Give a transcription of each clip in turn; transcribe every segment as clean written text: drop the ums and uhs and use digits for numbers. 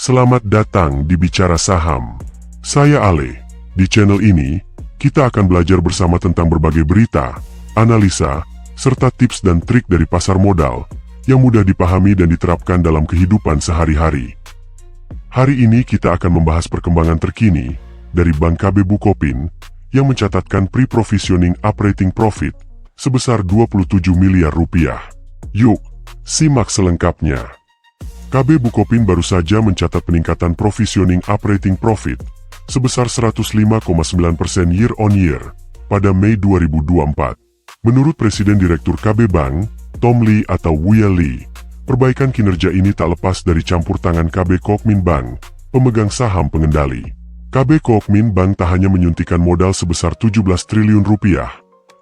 Selamat datang di Bicara Saham. Saya Ale. Di channel ini, kita akan belajar bersama tentang berbagai berita, analisa, serta tips dan trik dari pasar modal yang mudah dipahami dan diterapkan dalam kehidupan sehari-hari. Hari ini kita akan membahas perkembangan terkini dari Bank KB Bukopin yang mencatatkan pre-provisioning operating profit sebesar 27 miliar rupiah. Yuk, simak selengkapnya. KB Bukopin baru saja mencatat peningkatan provisioning operating profit sebesar 105,9% year-on-year pada Mei 2024. Menurut Presiden Direktur KB Bank, Tom Lee atau Wia Lee, perbaikan kinerja ini tak lepas dari campur tangan KB Kokmin Bank, pemegang saham pengendali. KB Kokmin Bank tak hanya menyuntikkan modal sebesar 17 triliun rupiah,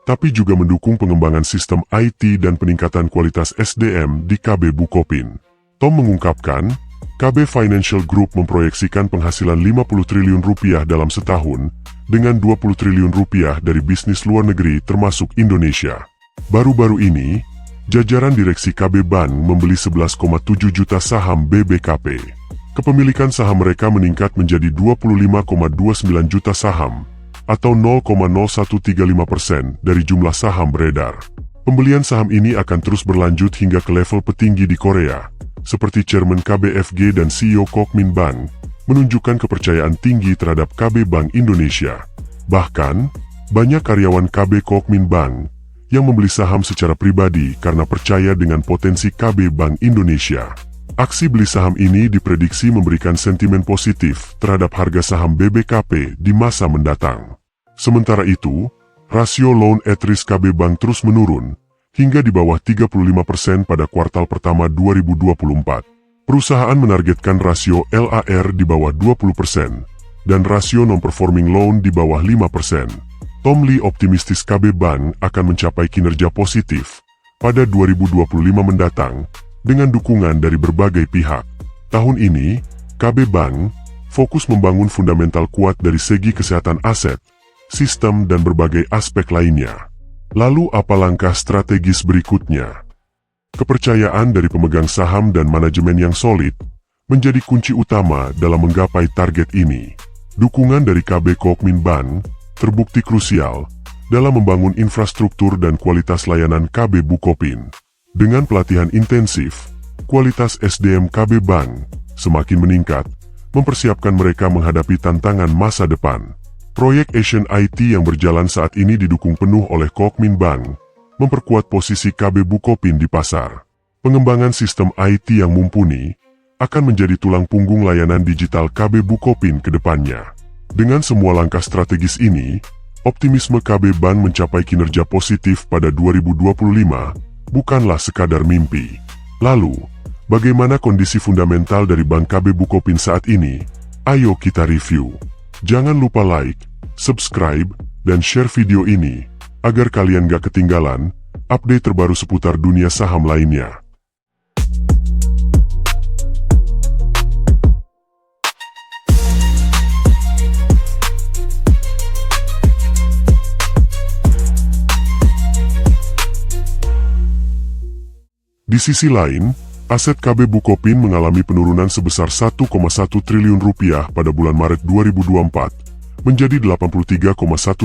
tapi juga mendukung pengembangan sistem IT dan peningkatan kualitas SDM di KB Bukopin. Tom mengungkapkan, KB Financial Group memproyeksikan penghasilan 50 triliun rupiah dalam setahun, dengan 20 triliun rupiah dari bisnis luar negeri termasuk Indonesia. Baru-baru ini, jajaran direksi KB Bank membeli 11,7 juta saham BBKP. Kepemilikan saham mereka meningkat menjadi 25,29 juta saham, atau 0,0135% dari jumlah saham beredar. Pembelian saham ini akan terus berlanjut hingga ke level petinggi di Korea, seperti Chairman KBFG dan CEO Kokmin Bank, menunjukkan kepercayaan tinggi terhadap KB Bank Indonesia. Bahkan, banyak karyawan KB Kokmin Bank yang membeli saham secara pribadi karena percaya dengan potensi KB Bank Indonesia. Aksi beli saham ini diprediksi memberikan sentimen positif terhadap harga saham BBKP di masa mendatang. Sementara itu, rasio loan at risk KB Bank terus menurun, hingga di bawah 35% pada kuartal pertama 2024. Perusahaan menargetkan rasio LAR di bawah 20% dan rasio non-performing loan di bawah 5%. Tom Lee optimistis KB Bank akan mencapai kinerja positif pada 2025 mendatang dengan dukungan dari berbagai pihak. Tahun ini, KB Bank fokus membangun fundamental kuat dari segi kesehatan aset, sistem dan berbagai aspek lainnya. Lalu apa langkah strategis berikutnya? Kepercayaan dari pemegang saham dan manajemen yang solid menjadi kunci utama dalam menggapai target ini. Dukungan dari KB Kokmin Bank terbukti krusial dalam membangun infrastruktur dan kualitas layanan KB Bukopin. Dengan pelatihan intensif, kualitas SDM KB Bank semakin meningkat, mempersiapkan mereka menghadapi tantangan masa depan. Proyek Asian IT yang berjalan saat ini didukung penuh oleh Kokmin Bank, memperkuat posisi KB Bukopin di pasar. Pengembangan sistem IT yang mumpuni akan menjadi tulang punggung layanan digital KB Bukopin ke depannya. Dengan semua langkah strategis ini, optimisme KB Bank mencapai kinerja positif pada 2025 bukanlah sekadar mimpi. Lalu, bagaimana kondisi fundamental dari Bank KB Bukopin saat ini? Ayo kita review. Jangan lupa like, subscribe, dan share video ini, agar kalian gak ketinggalan update terbaru seputar dunia saham lainnya. Di sisi lain, aset KB Bukopin mengalami penurunan sebesar 1,1 triliun rupiah pada bulan Maret 2024, menjadi 83,1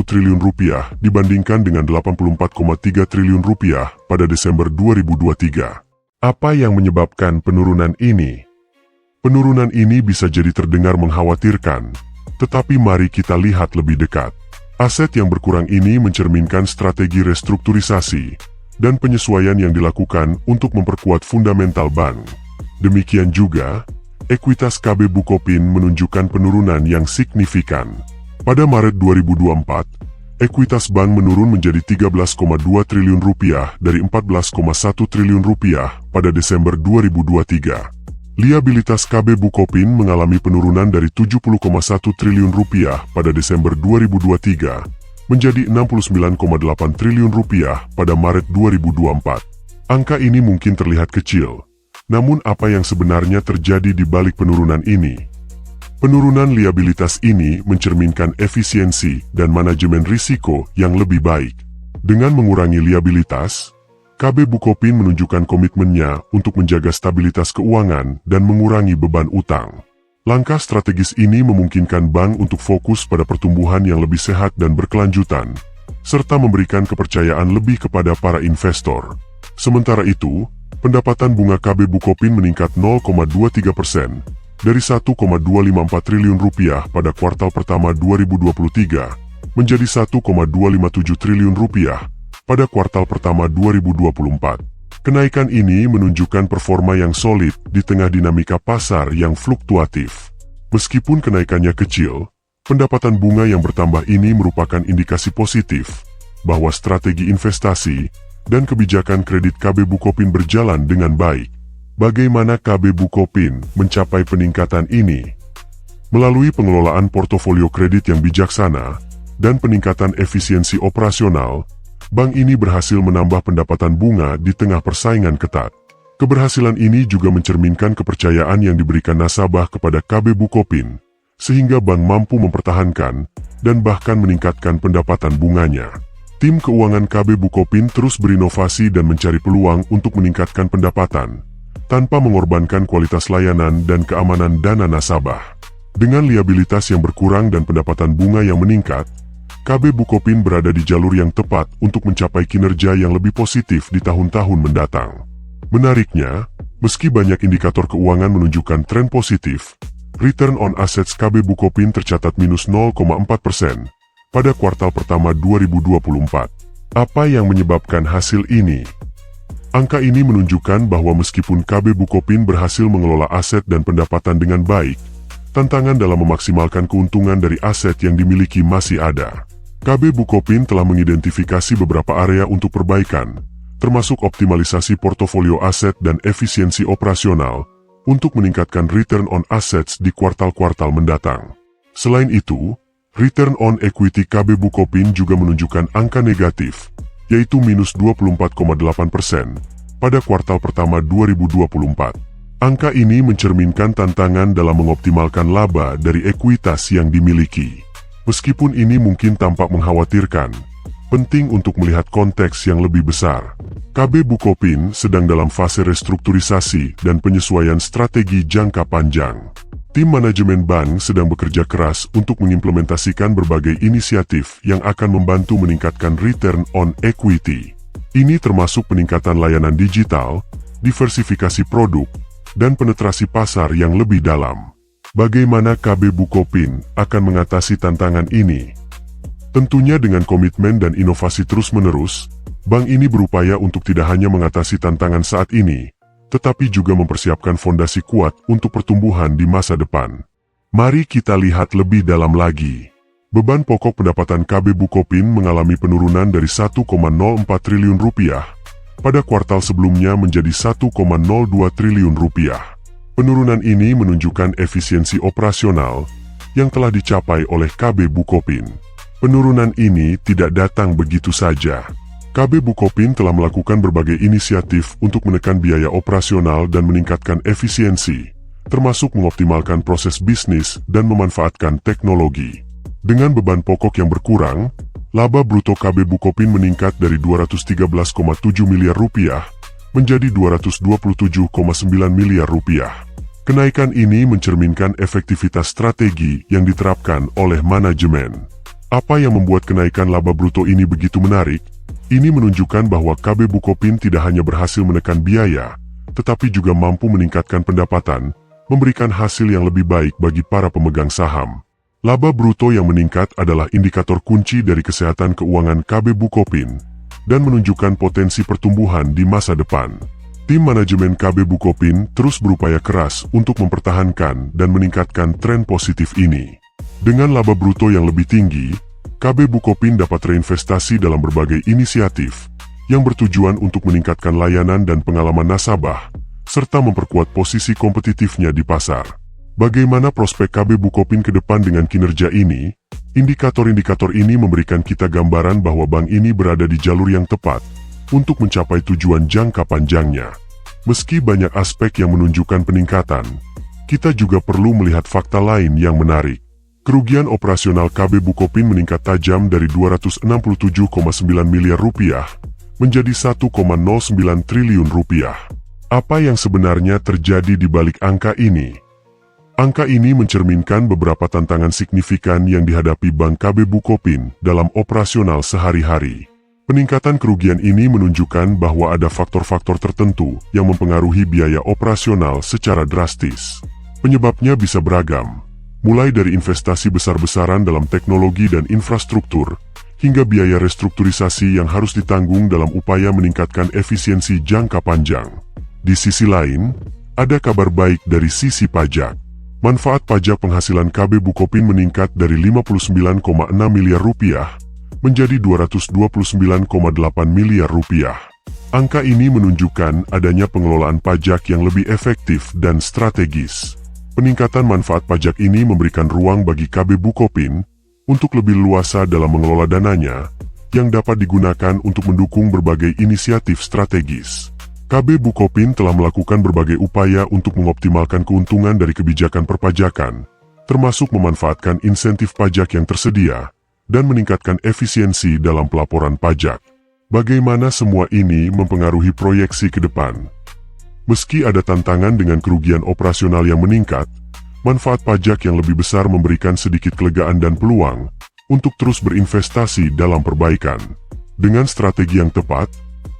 triliun rupiah dibandingkan dengan 84,3 triliun rupiah pada Desember 2023. Apa yang menyebabkan penurunan ini? Penurunan ini bisa jadi terdengar mengkhawatirkan, tetapi mari kita lihat lebih dekat. Aset yang berkurang ini mencerminkan strategi restrukturisasi dan penyesuaian yang dilakukan untuk memperkuat fundamental bank. Demikian juga, ekuitas KB Bukopin menunjukkan penurunan yang signifikan. Pada Maret 2024, ekuitas bank menurun menjadi 13,2 triliun rupiah dari 14,1 triliun rupiah pada Desember 2023. Liabilitas KB Bukopin mengalami penurunan dari 70,1 triliun rupiah pada Desember 2023 menjadi 69,8 triliun rupiah pada Maret 2024. Angka ini mungkin terlihat kecil, namun apa yang sebenarnya terjadi di balik penurunan ini? Penurunan liabilitas ini mencerminkan efisiensi dan manajemen risiko yang lebih baik. Dengan mengurangi liabilitas, KB Bukopin menunjukkan komitmennya untuk menjaga stabilitas keuangan dan mengurangi beban utang. Langkah strategis ini memungkinkan bank untuk fokus pada pertumbuhan yang lebih sehat dan berkelanjutan, serta memberikan kepercayaan lebih kepada para investor. Sementara itu, pendapatan bunga KB Bukopin meningkat 0,23% dari Rp1,254 triliun pada kuartal pertama 2023 menjadi Rp1,257 triliun pada kuartal pertama 2024. Kenaikan ini menunjukkan performa yang solid di tengah dinamika pasar yang fluktuatif. Meskipun kenaikannya kecil, pendapatan bunga yang bertambah ini merupakan indikasi positif bahwa strategi investasi dan kebijakan kredit KB Bukopin berjalan dengan baik. Bagaimana KB Bukopin mencapai peningkatan ini? Melalui pengelolaan portofolio kredit yang bijaksana dan peningkatan efisiensi operasional, bank ini berhasil menambah pendapatan bunga di tengah persaingan ketat. Keberhasilan ini juga mencerminkan kepercayaan yang diberikan nasabah kepada KB Bukopin, sehingga bank mampu mempertahankan dan bahkan meningkatkan pendapatan bunganya. Tim keuangan KB Bukopin terus berinovasi dan mencari peluang untuk meningkatkan pendapatan, tanpa mengorbankan kualitas layanan dan keamanan dana nasabah. Dengan liabilitas yang berkurang dan pendapatan bunga yang meningkat, KB Bukopin berada di jalur yang tepat untuk mencapai kinerja yang lebih positif di tahun-tahun mendatang. Menariknya, meski banyak indikator keuangan menunjukkan tren positif, return on assets KB Bukopin tercatat minus 0,4% pada kuartal pertama 2024. Apa yang menyebabkan hasil ini? Angka ini menunjukkan bahwa meskipun KB Bukopin berhasil mengelola aset dan pendapatan dengan baik, tantangan dalam memaksimalkan keuntungan dari aset yang dimiliki masih ada. KB Bukopin telah mengidentifikasi beberapa area untuk perbaikan, termasuk optimalisasi portofolio aset dan efisiensi operasional, untuk meningkatkan return on assets di kuartal-kuartal mendatang. Selain itu, return on equity KB Bukopin juga menunjukkan angka negatif, yaitu minus 24,8% pada kuartal pertama 2024. Angka ini mencerminkan tantangan dalam mengoptimalkan laba dari ekuitas yang dimiliki. Meskipun ini mungkin tampak mengkhawatirkan, penting untuk melihat konteks yang lebih besar. KB Bukopin sedang dalam fase restrukturisasi dan penyesuaian strategi jangka panjang. Tim manajemen bank sedang bekerja keras untuk mengimplementasikan berbagai inisiatif yang akan membantu meningkatkan return on equity. Ini termasuk peningkatan layanan digital, diversifikasi produk, dan penetrasi pasar yang lebih dalam. Bagaimana KB Bukopin akan mengatasi tantangan ini? Tentunya dengan komitmen dan inovasi terus-menerus, bank ini berupaya untuk tidak hanya mengatasi tantangan saat ini, tetapi juga mempersiapkan fondasi kuat untuk pertumbuhan di masa depan. Mari kita lihat lebih dalam lagi. Beban pokok pendapatan KB Bukopin mengalami penurunan dari Rp1,04 triliun pada kuartal sebelumnya menjadi Rp1,02 triliun. Penurunan ini menunjukkan efisiensi operasional yang telah dicapai oleh KB Bukopin. Penurunan ini tidak datang begitu saja. KB Bukopin telah melakukan berbagai inisiatif untuk menekan biaya operasional dan meningkatkan efisiensi, termasuk mengoptimalkan proses bisnis dan memanfaatkan teknologi. Dengan beban pokok yang berkurang, laba bruto KB Bukopin meningkat dari Rp213,7 miliar menjadi Rp227,9 miliar. Kenaikan ini mencerminkan efektivitas strategi yang diterapkan oleh manajemen. Apa yang membuat kenaikan laba bruto ini begitu menarik? Ini menunjukkan bahwa KB Bukopin tidak hanya berhasil menekan biaya, tetapi juga mampu meningkatkan pendapatan, memberikan hasil yang lebih baik bagi para pemegang saham. Laba bruto yang meningkat adalah indikator kunci dari kesehatan keuangan KB Bukopin, dan menunjukkan potensi pertumbuhan di masa depan. Tim manajemen KB Bukopin terus berupaya keras untuk mempertahankan dan meningkatkan tren positif ini. Dengan laba bruto yang lebih tinggi, KB Bukopin dapat reinvestasi dalam berbagai inisiatif yang bertujuan untuk meningkatkan layanan dan pengalaman nasabah, serta memperkuat posisi kompetitifnya di pasar. Bagaimana prospek KB Bukopin ke depan dengan kinerja ini? Indikator-indikator ini memberikan kita gambaran bahwa bank ini berada di jalur yang tepat untuk mencapai tujuan jangka panjangnya. Meski banyak aspek yang menunjukkan peningkatan, kita juga perlu melihat fakta lain yang menarik. Kerugian operasional KB Bukopin meningkat tajam dari Rp267,9 miliar menjadi Rp1,09 triliun. Apa yang sebenarnya terjadi di balik angka ini? Angka ini mencerminkan beberapa tantangan signifikan yang dihadapi Bank KB Bukopin dalam operasional sehari-hari. Peningkatan kerugian ini menunjukkan bahwa ada faktor-faktor tertentu yang mempengaruhi biaya operasional secara drastis. Penyebabnya bisa beragam, mulai dari investasi besar-besaran dalam teknologi dan infrastruktur, hingga biaya restrukturisasi yang harus ditanggung dalam upaya meningkatkan efisiensi jangka panjang. Di sisi lain, ada kabar baik dari sisi pajak. Manfaat pajak penghasilan KB Bukopin meningkat dari 59,6 miliar rupiah menjadi 229,8 miliar rupiah. Angka ini menunjukkan adanya pengelolaan pajak yang lebih efektif dan strategis. Peningkatan manfaat pajak ini memberikan ruang bagi KB Bukopin untuk lebih luasa dalam mengelola dananya, yang dapat digunakan untuk mendukung berbagai inisiatif strategis. KB Bukopin telah melakukan berbagai upaya untuk mengoptimalkan keuntungan dari kebijakan perpajakan, termasuk memanfaatkan insentif pajak yang tersedia, dan meningkatkan efisiensi dalam pelaporan pajak. Bagaimana semua ini mempengaruhi proyeksi ke depan? Meski ada tantangan dengan kerugian operasional yang meningkat, manfaat pajak yang lebih besar memberikan sedikit kelegaan dan peluang untuk terus berinvestasi dalam perbaikan. Dengan strategi yang tepat,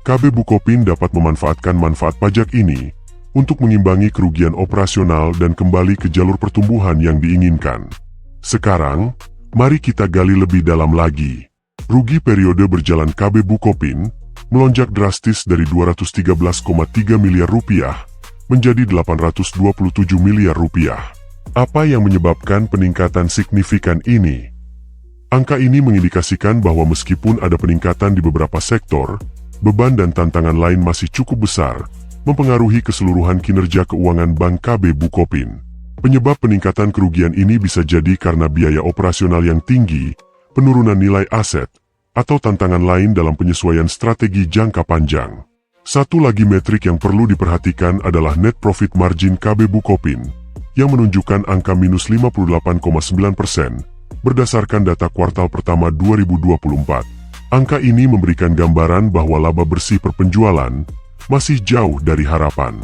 KB Bukopin dapat memanfaatkan manfaat pajak ini untuk mengimbangi kerugian operasional dan kembali ke jalur pertumbuhan yang diinginkan. Sekarang, mari kita gali lebih dalam lagi. Rugi periode berjalan KB Bukopin melonjak drastis dari 213,3 miliar rupiah menjadi 827 miliar rupiah. Apa yang menyebabkan peningkatan signifikan ini? Angka ini mengindikasikan bahwa meskipun ada peningkatan di beberapa sektor, beban dan tantangan lain masih cukup besar, mempengaruhi keseluruhan kinerja keuangan Bank KB Bukopin. Penyebab peningkatan kerugian ini bisa jadi karena biaya operasional yang tinggi, penurunan nilai aset, atau tantangan lain dalam penyesuaian strategi jangka panjang. Satu lagi metrik yang perlu diperhatikan adalah net profit margin KB Bukopin, yang menunjukkan angka minus 58,9% berdasarkan data kuartal pertama 2024. Angka ini memberikan gambaran bahwa laba bersih perpenjualan masih jauh dari harapan.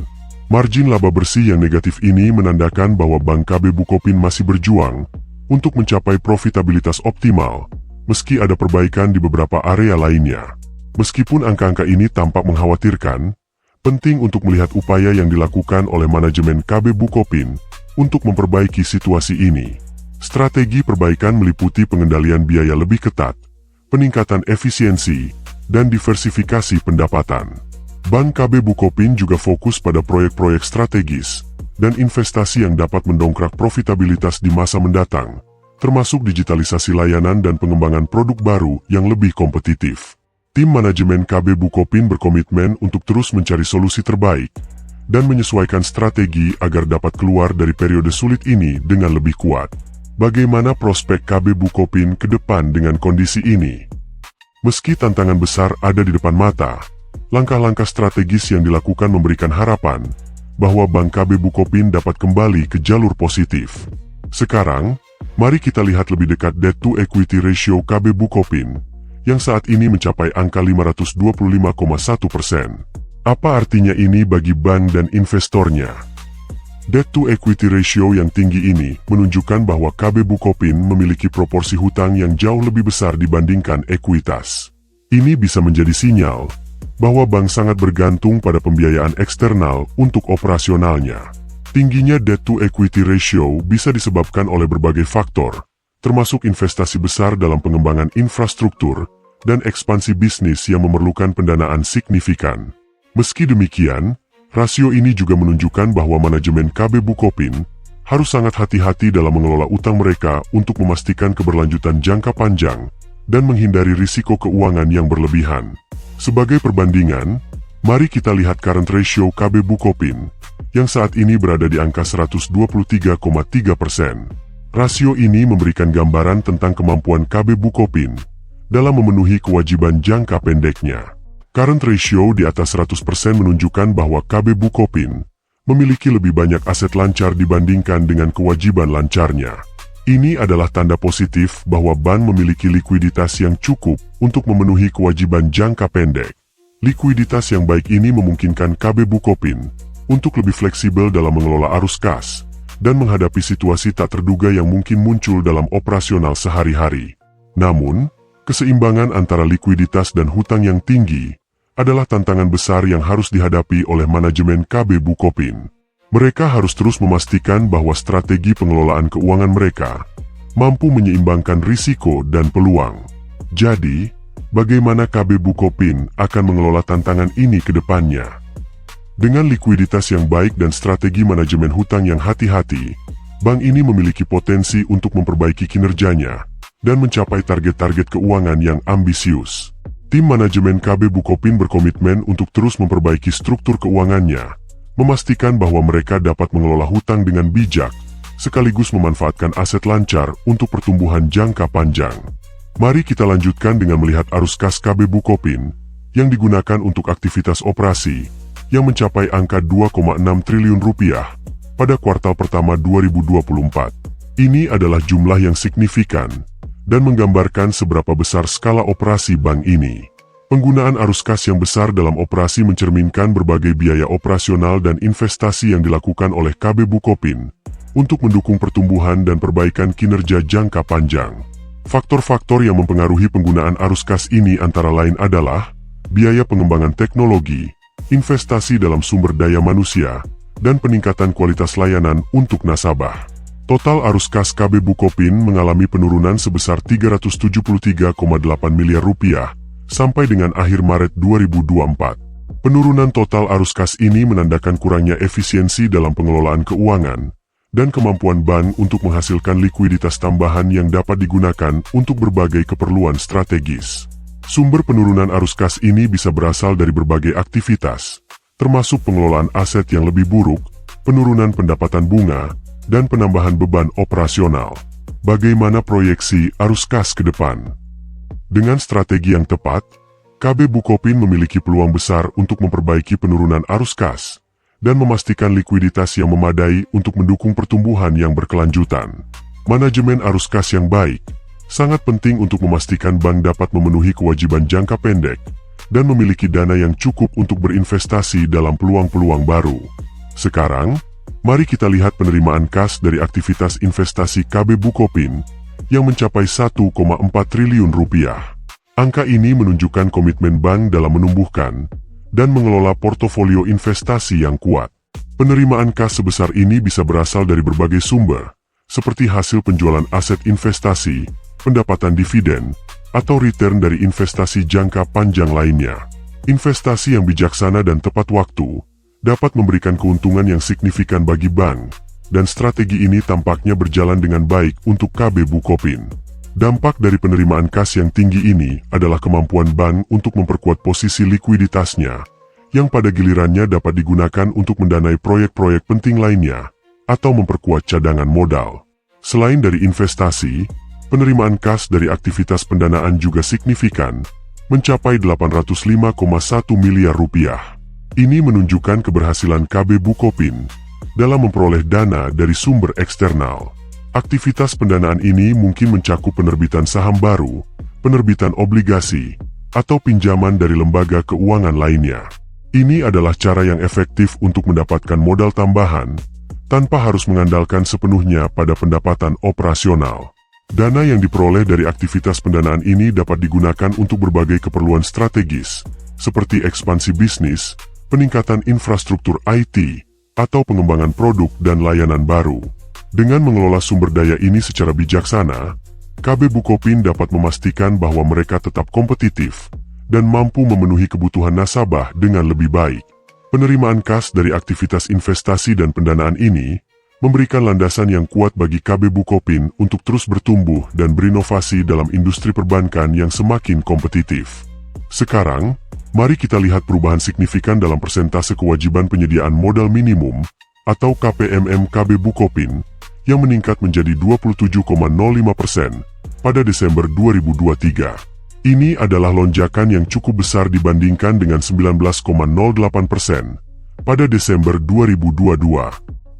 Margin laba bersih yang negatif ini menandakan bahwa Bank KB Bukopin masih berjuang untuk mencapai profitabilitas optimal, meski ada perbaikan di beberapa area lainnya. Meskipun angka-angka ini tampak mengkhawatirkan, penting untuk melihat upaya yang dilakukan oleh manajemen KB Bukopin untuk memperbaiki situasi ini. Strategi perbaikan meliputi pengendalian biaya lebih ketat, peningkatan efisiensi, dan diversifikasi pendapatan. Bank KB Bukopin juga fokus pada proyek-proyek strategis dan investasi yang dapat mendongkrak profitabilitas di masa mendatang, termasuk digitalisasi layanan dan pengembangan produk baru yang lebih kompetitif. Tim manajemen KB Bukopin berkomitmen untuk terus mencari solusi terbaik dan menyesuaikan strategi agar dapat keluar dari periode sulit ini dengan lebih kuat. Bagaimana prospek KB Bukopin ke depan dengan kondisi ini? Meski tantangan besar ada di depan mata, langkah-langkah strategis yang dilakukan memberikan harapan bahwa Bank KB Bukopin dapat kembali ke jalur positif. Sekarang, mari kita lihat lebih dekat debt to equity ratio KB Bukopin, yang saat ini mencapai angka 525,1%. Apa artinya ini bagi bank dan investornya? Debt to equity ratio yang tinggi ini menunjukkan bahwa KB Bukopin memiliki proporsi hutang yang jauh lebih besar dibandingkan ekuitas. Ini bisa menjadi sinyal bahwa bank sangat bergantung pada pembiayaan eksternal untuk operasionalnya. Tingginya debt to equity ratio bisa disebabkan oleh berbagai faktor, termasuk investasi besar dalam pengembangan infrastruktur dan ekspansi bisnis yang memerlukan pendanaan signifikan. Meski demikian, rasio ini juga menunjukkan bahwa manajemen KB Bukopin harus sangat hati-hati dalam mengelola utang mereka untuk memastikan keberlanjutan jangka panjang dan menghindari risiko keuangan yang berlebihan. Sebagai perbandingan, mari kita lihat current ratio KB Bukopin, yang saat ini berada di angka 123,3%. Rasio ini memberikan gambaran tentang kemampuan KB Bukopin dalam memenuhi kewajiban jangka pendeknya. Current ratio di atas 100% menunjukkan bahwa KB Bukopin memiliki lebih banyak aset lancar dibandingkan dengan kewajiban lancarnya. Ini adalah tanda positif bahwa bank memiliki likuiditas yang cukup untuk memenuhi kewajiban jangka pendek. Likuiditas yang baik ini memungkinkan KB Bukopin untuk lebih fleksibel dalam mengelola arus kas dan menghadapi situasi tak terduga yang mungkin muncul dalam operasional sehari-hari. Namun, keseimbangan antara likuiditas dan hutang yang tinggi adalah tantangan besar yang harus dihadapi oleh manajemen KB Bukopin. Mereka harus terus memastikan bahwa strategi pengelolaan keuangan mereka mampu menyeimbangkan risiko dan peluang. Jadi, bagaimana KB Bukopin akan mengelola tantangan ini ke depannya? Dengan likuiditas yang baik dan strategi manajemen hutang yang hati-hati, bank ini memiliki potensi untuk memperbaiki kinerjanya dan mencapai target-target keuangan yang ambisius. Tim manajemen KB Bukopin berkomitmen untuk terus memperbaiki struktur keuangannya, memastikan bahwa mereka dapat mengelola hutang dengan bijak, sekaligus memanfaatkan aset lancar untuk pertumbuhan jangka panjang. Mari kita lanjutkan dengan melihat arus kas KB Bukopin yang digunakan untuk aktivitas operasi yang mencapai angka 2,6 triliun rupiah pada kuartal pertama 2024. Ini adalah jumlah yang signifikan dan menggambarkan seberapa besar skala operasi bank ini. Penggunaan arus kas yang besar dalam operasi mencerminkan berbagai biaya operasional dan investasi yang dilakukan oleh KB Bukopin untuk mendukung pertumbuhan dan perbaikan kinerja jangka panjang. Faktor-faktor yang mempengaruhi penggunaan arus kas ini antara lain adalah biaya pengembangan teknologi, investasi dalam sumber daya manusia, dan peningkatan kualitas layanan untuk nasabah. Total arus kas KB Bukopin mengalami penurunan sebesar 373,8 miliar rupiah sampai dengan akhir Maret 2024. Penurunan total arus kas ini menandakan kurangnya efisiensi dalam pengelolaan keuangan dan kemampuan bank untuk menghasilkan likuiditas tambahan yang dapat digunakan untuk berbagai keperluan strategis. Sumber penurunan arus kas ini bisa berasal dari berbagai aktivitas, termasuk pengelolaan aset yang lebih buruk, penurunan pendapatan bunga, dan penambahan beban operasional. Bagaimana proyeksi arus kas ke depan? Dengan strategi yang tepat, KB Bukopin memiliki peluang besar untuk memperbaiki penurunan arus kas dan memastikan likuiditas yang memadai untuk mendukung pertumbuhan yang berkelanjutan. Manajemen arus kas yang baik sangat penting untuk memastikan bank dapat memenuhi kewajiban jangka pendek dan memiliki dana yang cukup untuk berinvestasi dalam peluang-peluang baru. Sekarang, mari kita lihat penerimaan kas dari aktivitas investasi KB Bukopin yang mencapai 1,4 triliun rupiah. Angka ini menunjukkan komitmen bank dalam menumbuhkan dan mengelola portofolio investasi yang kuat. Penerimaan kas sebesar ini bisa berasal dari berbagai sumber, seperti hasil penjualan aset investasi, pendapatan dividen, atau return dari investasi jangka panjang lainnya. Investasi yang bijaksana dan tepat waktu dapat memberikan keuntungan yang signifikan bagi bank, dan strategi ini tampaknya berjalan dengan baik untuk KB Bukopin. Dampak dari penerimaan kas yang tinggi ini adalah kemampuan bank untuk memperkuat posisi likuiditasnya, yang pada gilirannya dapat digunakan untuk mendanai proyek-proyek penting lainnya, atau memperkuat cadangan modal. Selain dari investasi, penerimaan kas dari aktivitas pendanaan juga signifikan, mencapai 805,1 miliar rupiah. Ini menunjukkan keberhasilan KB Bukopin dalam memperoleh dana dari sumber eksternal. Aktivitas pendanaan ini mungkin mencakup penerbitan saham baru, penerbitan obligasi, atau pinjaman dari lembaga keuangan lainnya. Ini adalah cara yang efektif untuk mendapatkan modal tambahan, tanpa harus mengandalkan sepenuhnya pada pendapatan operasional. Dana yang diperoleh dari aktivitas pendanaan ini dapat digunakan untuk berbagai keperluan strategis, seperti ekspansi bisnis, peningkatan infrastruktur IT, atau pengembangan produk dan layanan baru. Dengan mengelola sumber daya ini secara bijaksana, KB Bukopin dapat memastikan bahwa mereka tetap kompetitif dan mampu memenuhi kebutuhan nasabah dengan lebih baik. Penerimaan kas dari aktivitas investasi dan pendanaan ini memberikan landasan yang kuat bagi KB Bukopin untuk terus bertumbuh dan berinovasi dalam industri perbankan yang semakin kompetitif. Sekarang, mari kita lihat perubahan signifikan dalam persentase kewajiban penyediaan modal minimum atau KPMM KB Bukopin yang meningkat menjadi 27,05% pada Desember 2023. Ini adalah lonjakan yang cukup besar dibandingkan dengan 19,08% pada Desember 2022.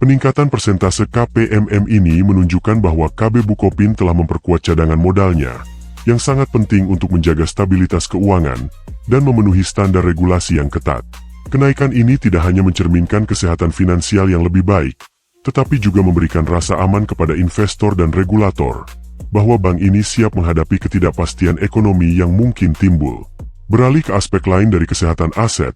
Peningkatan persentase KPMM ini menunjukkan bahwa KB Bukopin telah memperkuat cadangan modalnya, yang sangat penting untuk menjaga stabilitas keuangan dan memenuhi standar regulasi yang ketat. Kenaikan ini tidak hanya mencerminkan kesehatan finansial yang lebih baik, tetapi juga memberikan rasa aman kepada investor dan regulator bahwa bank ini siap menghadapi ketidakpastian ekonomi yang mungkin timbul. Beralih ke aspek lain dari kesehatan aset,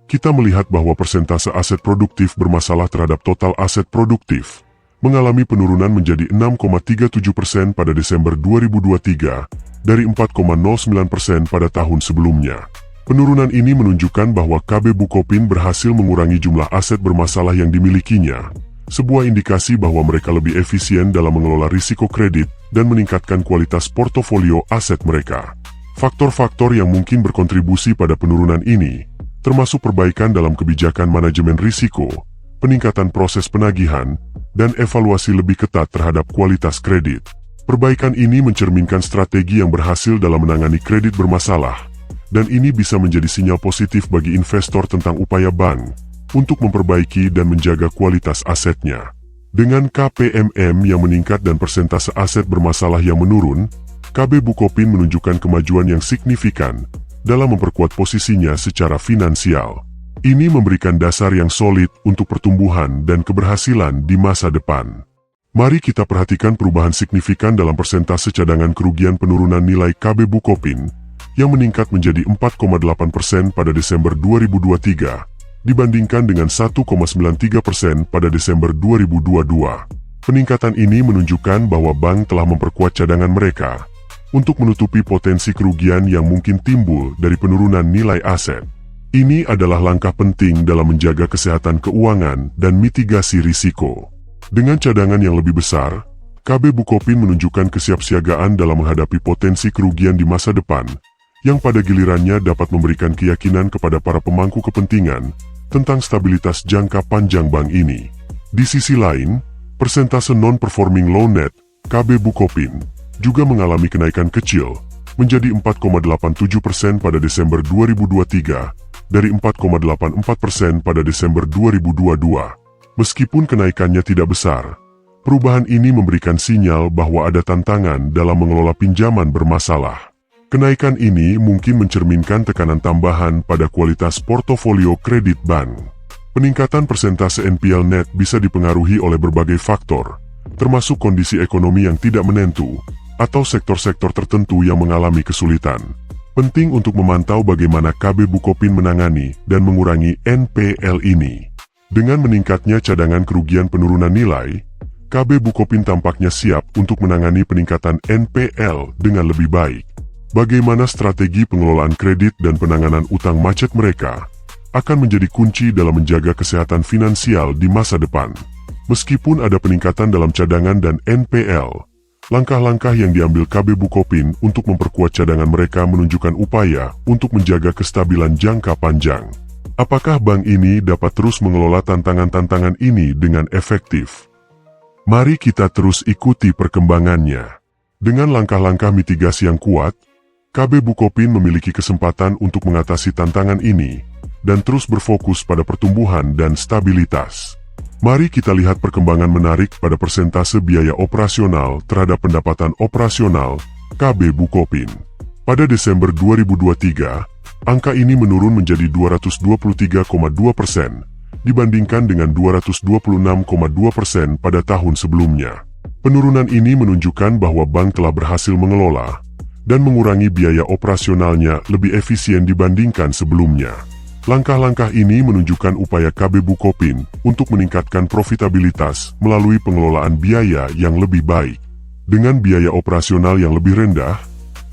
kita melihat bahwa persentase aset produktif bermasalah terhadap total aset produktif mengalami penurunan menjadi 6,37% pada Desember 2023 dari 4,09% pada tahun sebelumnya. Penurunan ini menunjukkan bahwa KB Bukopin berhasil mengurangi jumlah aset bermasalah yang dimilikinya, sebuah indikasi bahwa mereka lebih efisien dalam mengelola risiko kredit dan meningkatkan kualitas portofolio aset mereka. Faktor-faktor yang mungkin berkontribusi pada penurunan ini termasuk perbaikan dalam kebijakan manajemen risiko, peningkatan proses penagihan, dan evaluasi lebih ketat terhadap kualitas kredit. Perbaikan ini mencerminkan strategi yang berhasil dalam menangani kredit bermasalah, dan ini bisa menjadi sinyal positif bagi investor tentang upaya bank untuk memperbaiki dan menjaga kualitas asetnya. Dengan KPMM yang meningkat dan persentase aset bermasalah yang menurun, KB Bukopin menunjukkan kemajuan yang signifikan dalam memperkuat posisinya secara finansial. Ini memberikan dasar yang solid untuk pertumbuhan dan keberhasilan di masa depan. Mari kita perhatikan perubahan signifikan dalam persentase cadangan kerugian penurunan nilai KB Bukopin yang meningkat menjadi 4,8% pada Desember 2023 dibandingkan dengan 1,93% pada Desember 2022. Peningkatan ini menunjukkan bahwa bank telah memperkuat cadangan mereka untuk menutupi potensi kerugian yang mungkin timbul dari penurunan nilai aset. Ini adalah langkah penting dalam menjaga kesehatan keuangan dan mitigasi risiko. Dengan cadangan yang lebih besar, KB Bukopin menunjukkan kesiapsiagaan dalam menghadapi potensi kerugian di masa depan, yang pada gilirannya dapat memberikan keyakinan kepada para pemangku kepentingan tentang stabilitas jangka panjang bank ini. Di sisi lain, persentase non-performing loan net KB Bukopin juga mengalami kenaikan kecil menjadi 4,87% pada Desember 2023 dari 4,84% pada Desember 2022. Meskipun kenaikannya tidak besar, perubahan ini memberikan sinyal bahwa ada tantangan dalam mengelola pinjaman bermasalah. Kenaikan ini mungkin mencerminkan tekanan tambahan pada kualitas portofolio kredit bank. Peningkatan persentase NPL net bisa dipengaruhi oleh berbagai faktor, termasuk kondisi ekonomi yang tidak menentu, atau sektor-sektor tertentu yang mengalami kesulitan. Penting untuk memantau bagaimana KB Bukopin menangani dan mengurangi NPL ini. Dengan meningkatnya cadangan kerugian penurunan nilai, KB Bukopin tampaknya siap untuk menangani peningkatan NPL dengan lebih baik. Bagaimana strategi pengelolaan kredit dan penanganan utang macet mereka akan menjadi kunci dalam menjaga kesehatan finansial di masa depan. Meskipun ada peningkatan dalam cadangan dan NPL, langkah-langkah yang diambil KB Bukopin untuk memperkuat cadangan mereka menunjukkan upaya untuk menjaga kestabilan jangka panjang. Apakah bank ini dapat terus mengelola tantangan-tantangan ini dengan efektif? Mari kita terus ikuti perkembangannya. Dengan langkah-langkah mitigasi yang kuat, KB Bukopin memiliki kesempatan untuk mengatasi tantangan ini dan terus berfokus pada pertumbuhan dan stabilitas. Mari kita lihat perkembangan menarik pada persentase biaya operasional terhadap pendapatan operasional KB Bukopin. Pada Desember 2023, angka ini menurun menjadi 223,2% dibandingkan dengan 226,2% pada tahun sebelumnya. Penurunan ini menunjukkan bahwa bank telah berhasil mengelola dan mengurangi biaya operasionalnya lebih efisien dibandingkan sebelumnya. Langkah-langkah ini menunjukkan upaya KB Bukopin untuk meningkatkan profitabilitas melalui pengelolaan biaya yang lebih baik. Dengan biaya operasional yang lebih rendah,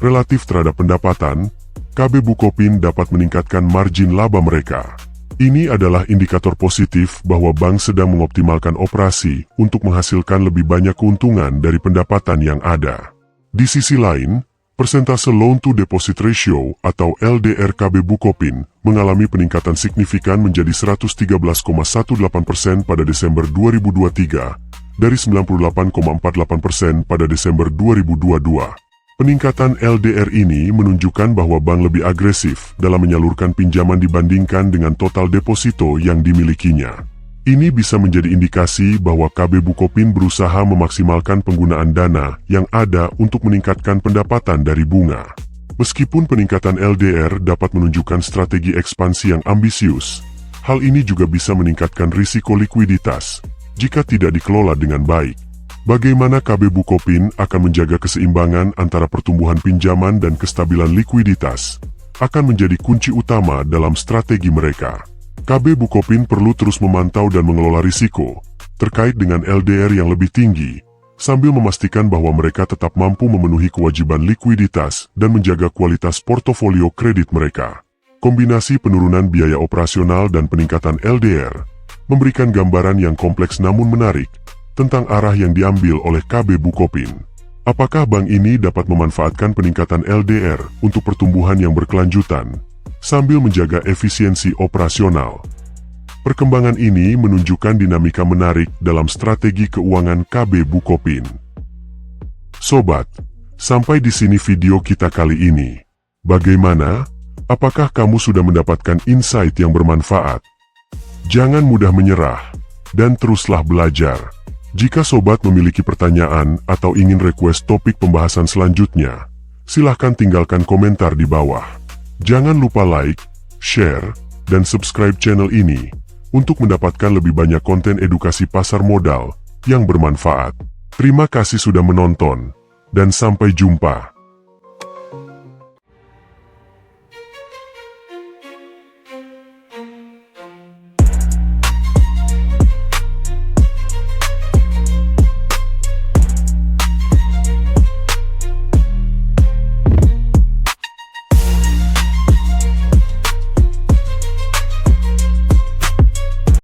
relatif terhadap pendapatan, KB Bukopin dapat meningkatkan margin laba mereka. Ini adalah indikator positif bahwa bank sedang mengoptimalkan operasi untuk menghasilkan lebih banyak keuntungan dari pendapatan yang ada. Di sisi lain, persentase loan to deposit ratio atau LDR KB Bukopin mengalami peningkatan signifikan menjadi 113,18% pada Desember 2023 dari 98,48% pada Desember 2022. Peningkatan LDR ini menunjukkan bahwa bank lebih agresif dalam menyalurkan pinjaman dibandingkan dengan total deposito yang dimilikinya. Ini bisa menjadi indikasi bahwa KB Bukopin berusaha memaksimalkan penggunaan dana yang ada untuk meningkatkan pendapatan dari bunga. Meskipun peningkatan LDR dapat menunjukkan strategi ekspansi yang ambisius, hal ini juga bisa meningkatkan risiko likuiditas jika tidak dikelola dengan baik. Bagaimana KB Bukopin akan menjaga keseimbangan antara pertumbuhan pinjaman dan kestabilan likuiditas akan menjadi kunci utama dalam strategi mereka. KB Bukopin perlu terus memantau dan mengelola risiko terkait dengan LDR yang lebih tinggi, sambil memastikan bahwa mereka tetap mampu memenuhi kewajiban likuiditas dan menjaga kualitas portofolio kredit mereka. Kombinasi penurunan biaya operasional dan peningkatan LDR memberikan gambaran yang kompleks namun menarik tentang arah yang diambil oleh KB Bukopin. Apakah bank ini dapat memanfaatkan peningkatan LDR untuk pertumbuhan yang berkelanjutan sambil menjaga efisiensi operasional? Perkembangan ini menunjukkan dinamika menarik dalam strategi keuangan KB Bukopin. Sobat, sampai di sini video kita kali ini. Bagaimana? Apakah kamu sudah mendapatkan insight yang bermanfaat? Jangan mudah menyerah, dan teruslah belajar. Jika sobat memiliki pertanyaan atau ingin request topik pembahasan selanjutnya, silahkan tinggalkan komentar di bawah. Jangan lupa like, share, dan subscribe channel ini untuk mendapatkan lebih banyak konten edukasi pasar modal yang bermanfaat. Terima kasih sudah menonton, dan sampai jumpa.